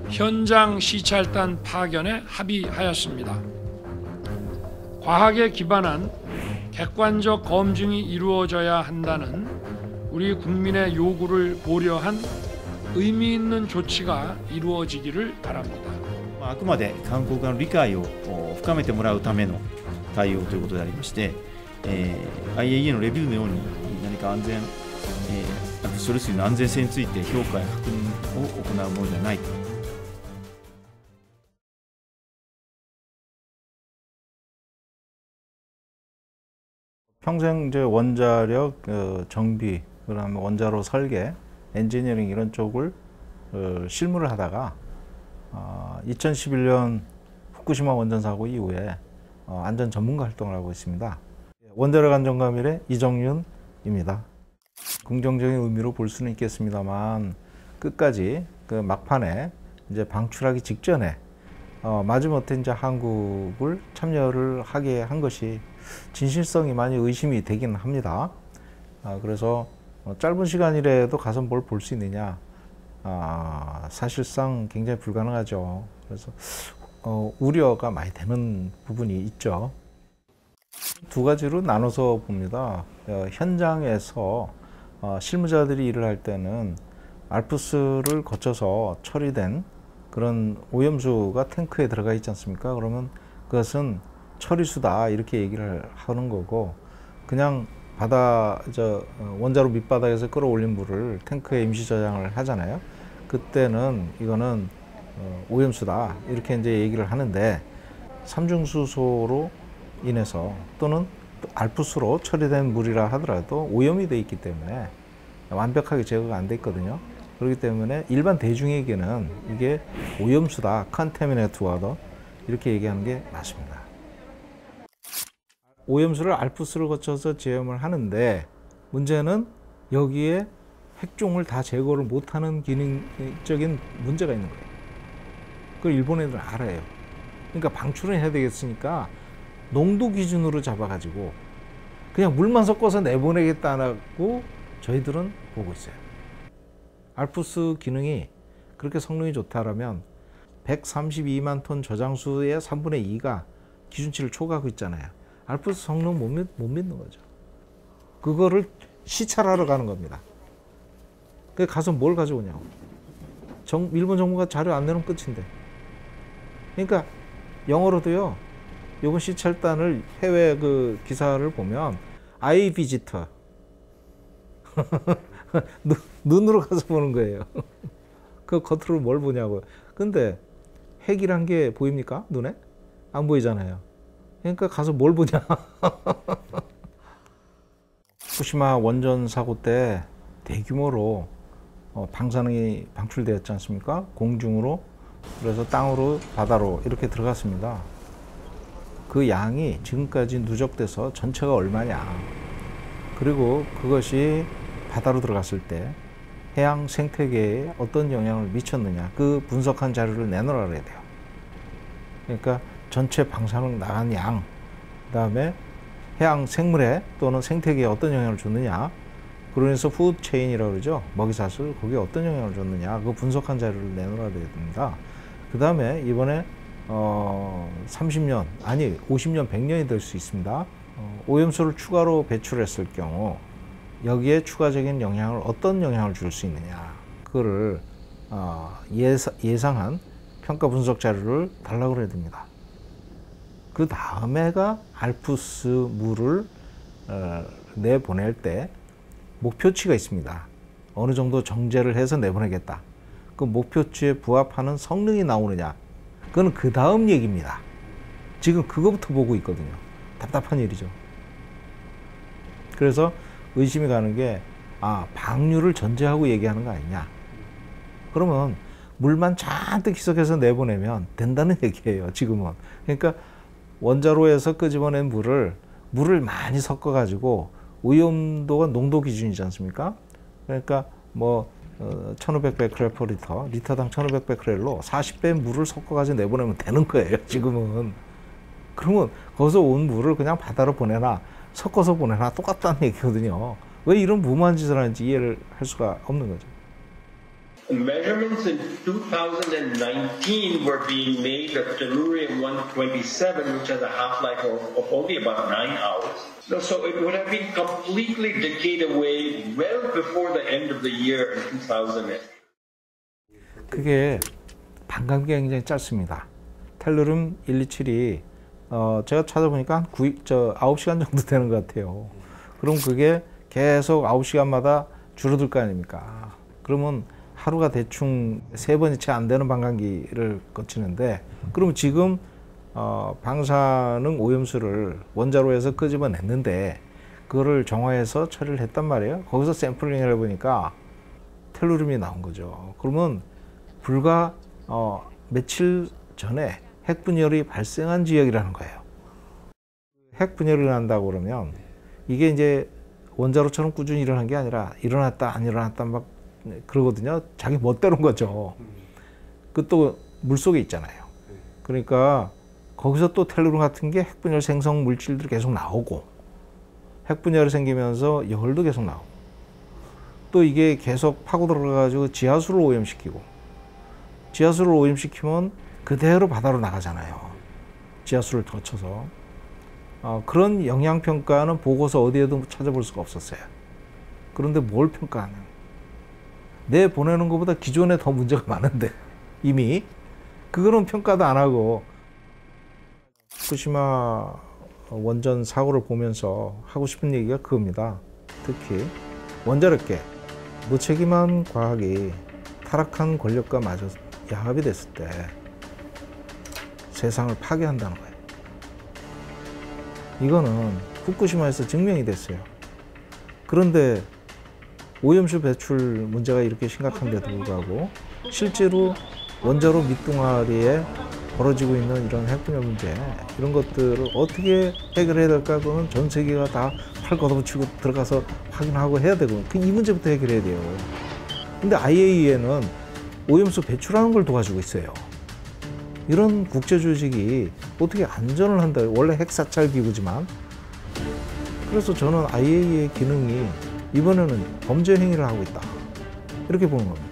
현장 시찰단 파견에 합의하였습니다. 과학에 기반한 객관적 검증이 이루어져야 한다는 우리 국민의 요구를 고려한 의미 있는 조치가 이루어지기를 바랍니다. あくまで韓国側の理解を深めてもらうための対応ということでありまして、IAEA のレビューのように何か安全、処理水の安全性について評価や確認を行うものではないと。 평생 이제 원자력 정비, 그다음에 원자로 설계, 엔지니어링 이런 쪽을 실무를 하다가 2011년 후쿠시마 원전 사고 이후에 안전 전문가 활동을 하고 있습니다. 원자력 안전과밀의 이정윤입니다. 긍정적인 의미로 볼 수는 있겠습니다만 끝까지 그 막판에 이제 방출하기 직전에 마지못해 이제 한국을 참여를 하게 한 것이 진실성이 많이 의심이 되긴 합니다. 그래서 짧은 시간이라도 가서 뭘 볼 수 있느냐, 사실상 굉장히 불가능하죠. 그래서 우려가 많이 되는 부분이 있죠. 두 가지로 나눠서 봅니다. 현장에서 실무자들이 일을 할 때는 알프스를 거쳐서 처리된 그런 오염수가 탱크에 들어가 있지 않습니까? 그러면 그것은 처리수다 이렇게 얘기를 하는 거고, 그냥 원자로 밑바닥에서 끌어올린 물을 탱크에 임시 저장을 하잖아요. 그때는 이거는 오염수다 이렇게 이제 얘기를 하는데, 삼중수소로 인해서 또는 알프스로 처리된 물이라 하더라도 오염이 돼 있기 때문에 완벽하게 제거가 안 돼 있거든요. 그렇기 때문에 일반 대중에게는 이게 오염수다, 컨태미네이트 워터 이렇게 얘기하는 게 맞습니다. 오염수를 알프스를 거쳐서 제염을 하는데 문제는 여기에 핵종을 다 제거를 못하는 기능적인 문제가 있는 거예요. 그걸 일본 애들은 알아요. 그러니까 방출은 해야 되겠으니까 농도 기준으로 잡아가지고 그냥 물만 섞어서 내보내겠다고 저희들은 보고 있어요. 알프스 기능이 그렇게 성능이 좋다라면 132만 톤 저장수의 3분의 2가 기준치를 초과하고 있잖아요. 알프스 성능 못 믿는 거죠. 그거를 시찰하러 가는 겁니다. 그 가서 뭘 가져오냐고. 일본 정부가 자료 안 내놓으면 끝인데. 그러니까 영어로도요, 이번 시찰단을 해외 그 기사를 보면 아이 비지터 눈으로 가서 보는 거예요. 그 겉으로 뭘 보냐고요. 근데 핵이란 게 보입니까? 눈에? 안 보이잖아요. 그러니까 가서 뭘 보냐. 후쿠시마 원전 사고 때 대규모로 방사능이 방출되었지 않습니까? 공중으로, 그래서 땅으로, 바다로 이렇게 들어갔습니다. 그 양이 지금까지 누적돼서 전체가 얼마냐, 그리고 그것이 바다로 들어갔을 때 해양 생태계에 어떤 영향을 미쳤느냐, 그 분석한 자료를 내놓으라 그래야 돼요. 그러니까 전체 방사능 나간 양, 그 다음에 해양 생물에 또는 생태계에 어떤 영향을 줬느냐, 그러면서 푸드체인이라고 그러죠. 먹이사슬, 거기에 어떤 영향을 줬느냐, 그 분석한 자료를 내놓아야 됩니다. 그 다음에 이번에 30년, 아니 50년, 100년이 될 수 있습니다. 오염수를 추가로 배출했을 경우 여기에 추가적인 영향을, 어떤 영향을 줄 수 있느냐, 그거를 예상한 평가 분석 자료를 달라고 그래야 됩니다. 그 다음에가 알프스 물을 내보낼 때 목표치가 있습니다. 어느 정도 정제를 해서 내보내겠다. 그 목표치에 부합하는 성능이 나오느냐, 그건 그 다음 얘기입니다. 지금 그거부터 보고 있거든요. 답답한 일이죠. 그래서 의심이 가는 게, 방류를 전제하고 얘기하는 거 아니냐. 그러면 물만 잔뜩 희석해서 내보내면 된다는 얘기예요, 지금은. 그러니까 원자로에서 끄집어낸 물을 많이 섞어가지고, 오염도가 농도 기준이지 않습니까? 그러니까 1500베크렐 per 리터, 리터당 1500베크렐로 40배 물을 섞어가지고 내보내면 되는 거예요, 지금은. 그러면 거기서 온 물을 그냥 바다로 보내나 섞어서 보내나 똑같다는 얘기거든요. 왜 이런 무모한 짓을 하는지 이해를 할 수가 없는 거죠. Measurements in 2019 were being made of tellurium-127, which has a half-life of only about 9 hours. So it would have been completely decayed away well before the end of the year in 2000. 그게 반감기가 굉장히 짧습니다. 텔루륨 127이 제가 찾아보니까 한 9시간 정도 되는 것 같아요. 그럼 그게 계속 9시간마다 줄어들 거 아닙니까? 그러면 하루가 대충 3번이 채 안 되는 반감기를 거치는데, 그럼 지금 방사능 오염수를 원자로에서 끄집어냈는데 그거를 정화해서 처리를 했단 말이에요. 거기서 샘플링을 해보니까 텔루륨이 나온 거죠. 그러면 불과 며칠 전에 핵분열이 발생한 지역이라는 거예요. 핵분열이 난다고 그러면 이게 이제 원자로처럼 꾸준히 일어난 게 아니라 일어났다 안 일어났다 막 그러거든요. 자기 멋대로인 거죠. 그 또 물속에 있잖아요. 그러니까 거기서 또 텔루륨 같은 게 핵분열 생성 물질들이 계속 나오고, 핵분열이 생기면서 열도 계속 나오고, 또 이게 계속 파고 들어가가지고 지하수를 오염시키고, 지하수를 오염시키면 그대로 바다로 나가잖아요. 지하수를 거쳐서. 그런 영향평가는 보고서 어디에도 찾아볼 수가 없었어요. 그런데 뭘 평가하냐. 내 보내는 것보다 기존에 더 문제가 많은데 이미 그거는 평가도 안 하고. 후쿠시마 원전 사고를 보면서 하고 싶은 얘기가 그겁니다. 특히 원자력계, 무책임한 과학이 타락한 권력과 마저 야합이 됐을 때 세상을 파괴한다는 거예요. 이거는 후쿠시마에서 증명이 됐어요. 그런데 오염수 배출 문제가 이렇게 심각한데도 불구하고 실제로 원자로 밑둥아리에 벌어지고 있는 이런 핵분열 문제, 이런 것들을 어떻게 해결해야 될까? 그거는 전 세계가 다 팔 걷어붙이고 들어가서 확인하고 해야 되고, 이 문제부터 해결해야 돼요. 근데 IAEA는 오염수 배출하는 걸 도와주고 있어요. 이런 국제조직이 어떻게 안전을 한다. 원래 핵사찰기구지만. 그래서 저는 IAEA의 기능이 이번에는 범죄 행위를 하고 있다, 이렇게 보는 겁니다.